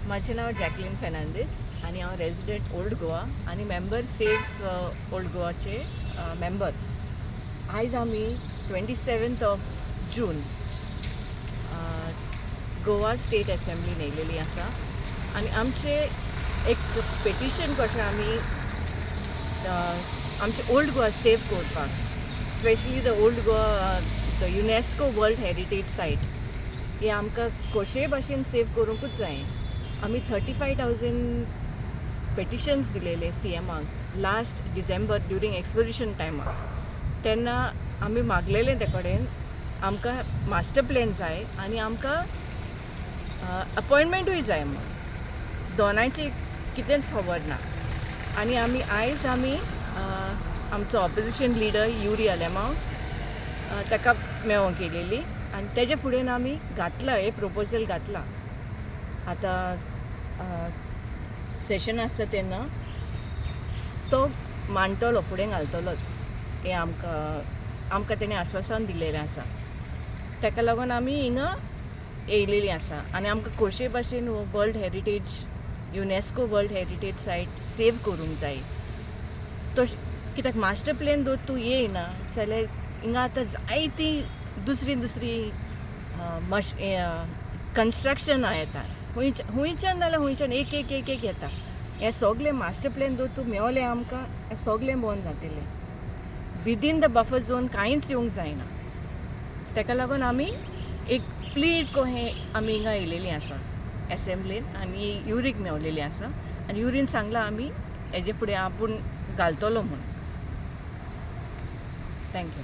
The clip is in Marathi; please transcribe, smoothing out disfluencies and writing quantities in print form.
माझे नाव जॅकलीन फेर्नांडीस आणि हांव रेजिडेंट ओल्ड गोवा आणि मेंबर सेफ ओल्ड गोवाचे मेंबर. आयज आमी 27 जून गोवा स्टेट असेंब्लीन येयलेली आसा आणि आमचे एक पेटिशन कशें आमी आमचे ओल्ड गोवा सेफ करपाक, specially the old Goa the UNESCO world heritage site हे आमकां कशेय भाशेन सेव करूंकूच जाय. आमी 35,000 पेटिशन्स दिलेले CMाक लास्ट डिसेंबर ड्युरींग एक्सपोजिशन टायमाक. तेन्ना आमी मागलेलें ते कडेन आमकां मास्टर प्लॅन जाय आनी आमकां अपॉयंटमेंटूय जाय म्हूण. दोनांयची कितेंच खबर ना. आनी आयज आमी आमचो ऑपोजिशन लिडर युरी आलेमांव ताका मेळोंक केलेली आनी तेजे फुडें आमी घातला हे प्रपोजल घातला. आतां सेशन आसता तेन्ना तो मांडटलो, फुडें घालतलो. हे आमकां तेणें आश्वासन दिलेलें आसा. ताका लागून आमी हिंगा येयलेलीं आसा आनी आमकां कशे भाशेन world heritage UNESCO world heritage site save करूंक जाय. तशें कित्याक मास्टर प्लॅन दो तूं येयना जाल्यार हिंगा आतां जायती दुसरी कन्स्ट्रक्शनां येता. हुंयच्यान नाल्यार हुंयच्यान एक येता. हें सगळें मास्टर प्लॅन दो तूं मेवलें आमकां हें सगळें बंद जातलें. विदीन द बफर झोन कांयच येवंक जायना. ताका लागून आमी एक प्लीड कहें आमी हिंगा येयलेलीं आसा एसेंब्लीन आनी युरीक मेवलेलीं आसा आनी युरीन सांगलां आमी हेजे फुडें आपूण घालतलो म्हूण. थँक्यू.